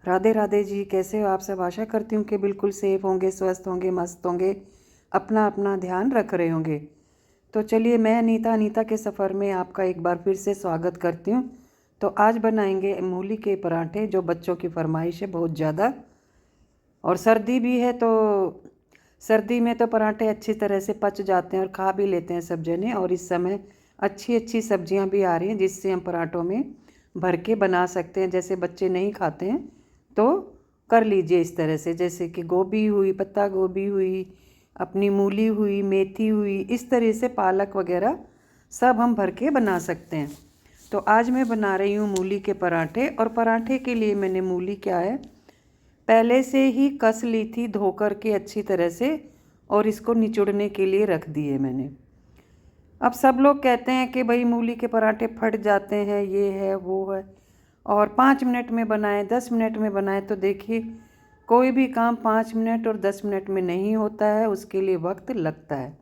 राधे राधे जी, कैसे हो आप सब। आशा करती हूँ कि बिल्कुल सेफ होंगे, स्वस्थ होंगे, मस्त होंगे, अपना अपना ध्यान रख रहे होंगे। तो चलिए, मैं अनीता के सफ़र में आपका एक बार फिर से स्वागत करती हूँ। तो आज बनाएंगे मूली के पराठे, जो बच्चों की फरमाइश है बहुत ज़्यादा। और सर्दी भी है, तो सर्दी में तो पराठे अच्छी तरह से पच जाते हैं और खा भी लेते हैं सब जने। और इस समय अच्छी अच्छी सब्जियां भी आ रही हैं जिससे हम पराठों में भर के बना सकते हैं। जैसे बच्चे नहीं खाते हैं तो कर लीजिए इस तरह से, जैसे कि गोभी हुई, पत्ता गोभी हुई, अपनी मूली हुई, मेथी हुई, इस तरह से पालक वगैरह सब हम भर के बना सकते हैं। तो आज मैं बना रही हूँ मूली के पराठे। और पराठे के लिए मैंने मूली क्या है, पहले से ही कस ली थी धो कर के अच्छी तरह से, और इसको निचोड़ने के लिए रख दिए मैंने। अब सब लोग कहते हैं कि भाई मूली के पराठे फट जाते हैं, ये है वो है, और 5 मिनट में बनाएं, 10 मिनट में बनाएं। तो देखिए, कोई भी काम 5 मिनट और 10 मिनट में नहीं होता है, उसके लिए वक्त लगता है।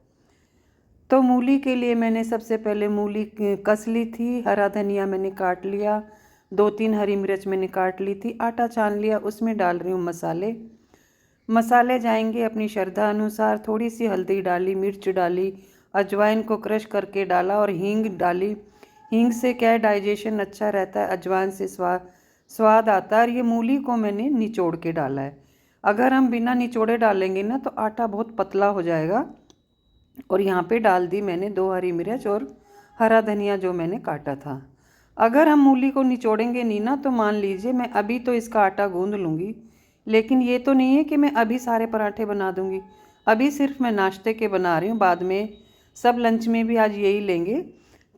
तो मूली के लिए मैंने सबसे पहले मूली कस ली थी, हरा धनिया मैंने काट लिया, 2-3 हरी मिर्च मैंने काट ली थी, आटा छान लिया, उसमें डाल रही हूँ मसाले। मसाले जाएंगे अपनी श्रद्धा अनुसार। थोड़ी सी हल्दी डाली, मिर्च डाली, अजवाइन को क्रश करके डाला और हींग डाली। हींग से क्या है, डाइजेशन अच्छा रहता है, अजवाइन से स्वाद आता है। और ये मूली को मैंने निचोड़ के डाला है। अगर हम बिना निचोड़े डालेंगे ना तो आटा बहुत पतला हो जाएगा। और यहाँ पे डाल दी मैंने 2 हरी मिर्च और हरा धनिया जो मैंने काटा था। अगर हम मूली को निचोड़ेंगे नहीं ना, तो मान लीजिए मैं अभी तो इसका आटा गूंद लूँगी, लेकिन ये तो नहीं है कि मैं अभी सारे पराठे बना दूँगी। अभी सिर्फ मैं नाश्ते के बना रही हूँ, बाद में सब लंच में भी आज यही लेंगे।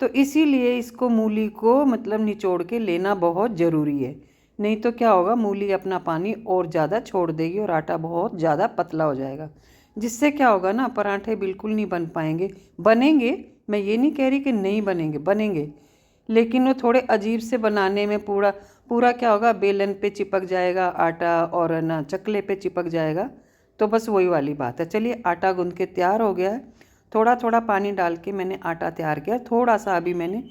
तो इसीलिए इसको, मूली को मतलब निचोड़ के लेना बहुत ज़रूरी है। नहीं तो क्या होगा, मूली अपना पानी और ज़्यादा छोड़ देगी और आटा बहुत ज़्यादा पतला हो जाएगा, जिससे क्या होगा ना, पराठे बिल्कुल नहीं बन पाएंगे। बनेंगे, मैं ये नहीं कह रही कि नहीं बनेंगे, बनेंगे, लेकिन वो थोड़े अजीब से बनाने में पूरा पूरा क्या होगा, बेलन पे चिपक जाएगा आटा और ना चकले पे चिपक जाएगा। तो बस वही वाली बात है। चलिए, आटा गूंद के तैयार हो गया है। थोड़ा थोड़ा पानी डाल के मैंने आटा तैयार किया। थोड़ा सा अभी मैंने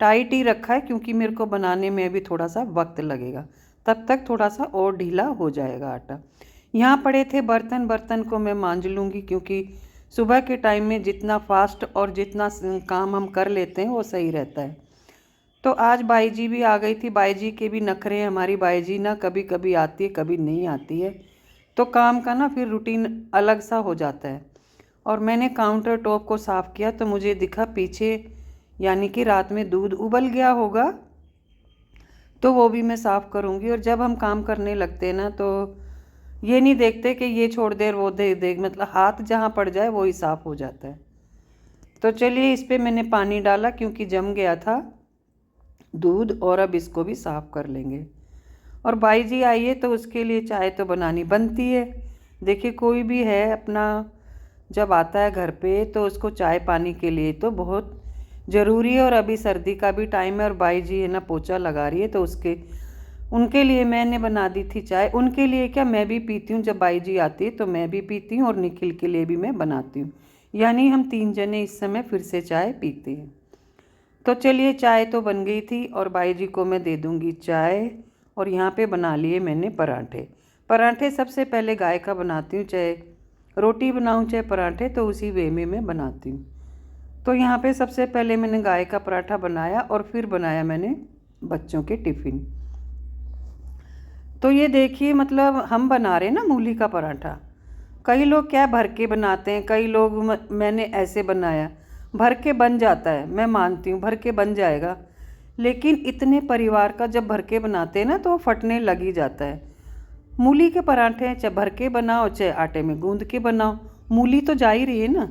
टाइट ही रखा है, क्योंकि मेरे को बनाने में भी थोड़ा सा वक्त लगेगा, तब तक थोड़ा सा और ढीला हो जाएगा आटा। यहाँ पड़े थे बर्तन, बर्तन को मैं मांज लूँगी, क्योंकि सुबह के टाइम में जितना फास्ट और जितना काम हम कर लेते हैं वो सही रहता है। तो आज बाई जी भी आ गई थी। बाई जी के भी नखरे हैं। हमारी बाई जी ना कभी कभी आती है, कभी नहीं आती है, तो काम का ना फिर रूटीन अलग सा हो जाता है। और मैंने काउंटर टॉप को साफ़ किया तो मुझे दिखा पीछे, यानी कि रात में दूध उबल गया होगा, तो वो भी मैं साफ़ करूँगी। और जब हम काम करने लगते हैं ना, तो ये नहीं देखते कि ये छोड़ दे वो दे दे, मतलब हाथ जहाँ पड़ जाए वो ही साफ़ हो जाता है। तो चलिए, इस पर मैंने पानी डाला क्योंकि जम गया था दूध, और अब इसको भी साफ़ कर लेंगे। और बाई जी आई है तो उसके लिए चाय तो बनानी बनती है। देखिए, कोई भी है अपना, जब आता है घर पे तो उसको चाय पानी के लिए तो बहुत ज़रूरी है। और अभी सर्दी का भी टाइम है और बाई जी है ना पोछा लगा रही है, तो उनके लिए मैंने बना दी थी चाय। उनके लिए क्या, मैं भी पीती हूँ, जब बाई जी आती है तो मैं भी पीती हूँ और निखिल के लिए भी मैं बनाती हूँ। यानी हम 3 जने इस समय फिर से चाय पीते हैं। तो चलिए, चाय तो बन गई थी और बाई जी को मैं दे दूँगी चाय। और यहाँ पे बना लिए मैंने पराठे। पराठे सबसे पहले गाय का बनाती हूँ, चाहे रोटी बनाऊँ चाहे पराठे, तो उसी वे में मैं बनाती हूँ। तो यहाँ पे सबसे पहले मैंने गाय का पराठा बनाया और फिर बनाया मैंने बच्चों के टिफ़िन। तो ये देखिए, मतलब हम बना रहे हैं ना मूली का पराठा। कई लोग क्या भर के बनाते हैं, कई लोग मैंने ऐसे बनाया, भर के बन जाता है, मैं मानती हूँ भर के बन जाएगा। लेकिन इतने परिवार का जब भर के बनाते हैं ना, तो वो फटने लग ही जाता है। मूली के पराठे चाहे भर के बनाओ चाहे आटे में गूंद के बनाओ, मूली तो जा ही रही है ना।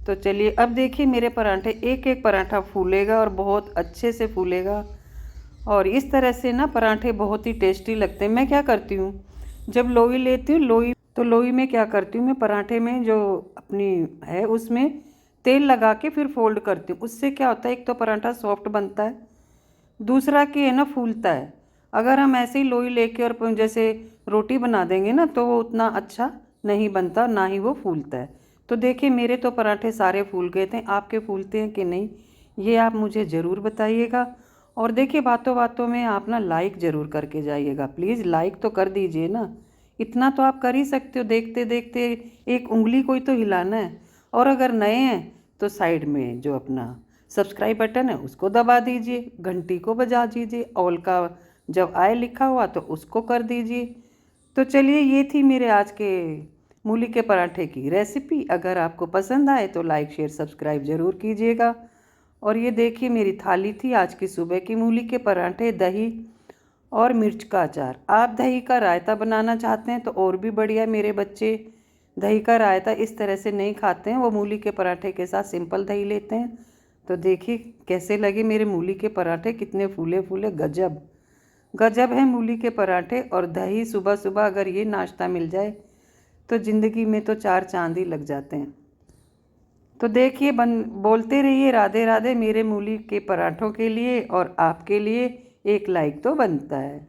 तो चलिए, अब देखिए मेरे पराठे, एक एक पराठा फूलेगा और बहुत अच्छे से फूलेगा। और इस तरह से ना पराठे बहुत ही टेस्टी लगते हैं। मैं क्या करती हूँ, जब लोई लेती हूँ, लोई तो लोई में क्या करती हूँ, मैं पराठे में जो अपनी है उसमें तेल लगा के फिर फोल्ड करती हूँ। उससे क्या होता है, एक तो पराठा सॉफ्ट बनता है, दूसरा कि है ना फूलता है। अगर हम ऐसे ही लोई लेके और जैसे रोटी बना देंगे ना, तो वो उतना अच्छा नहीं बनता, ना ही वो फूलता है। तो देखिए, मेरे तो पराठे सारे फूल गए थे। आपके फूलते हैं कि नहीं, ये आप मुझे ज़रूर बताइएगा। और देखिए बातों बातों में आप ना लाइक ज़रूर करके जाइएगा, प्लीज़ लाइक तो कर दीजिए ना। इतना तो आप कर ही सकते हो, देखते देखते एक उंगली को ही तो हिलाना है। और अगर नए हैं तो साइड में जो अपना सब्सक्राइब बटन है उसको दबा दीजिए, घंटी को बजा दीजिए, ऑल का जब आए लिखा हुआ तो उसको कर दीजिए। तो चलिए ये थी मेरे आज के मूली के पराठे की रेसिपी। अगर आपको पसंद आए तो लाइक शेयर सब्सक्राइब ज़रूर कीजिएगा। और ये देखिए मेरी थाली थी आज की सुबह की मूली के पराठे, दही और मिर्च का अचार। आप दही का रायता बनाना चाहते हैं तो और भी बढ़िया। मेरे बच्चे दही का रायता इस तरह से नहीं खाते हैं, वो मूली के पराठे के साथ सिंपल दही लेते हैं। तो देखिए कैसे लगे मेरे मूली के पराठे, कितने फूले फूले, गजब गजब है मूली के पराठे और दही। सुबह सुबह अगर ये नाश्ता मिल जाए तो ज़िंदगी में तो चार चांद ही लग जाते हैं। तो देखिए बोलते रहिए राधे राधे मेरे मूली के पराठों के लिए, और आपके लिए एक लाइक तो बनता है।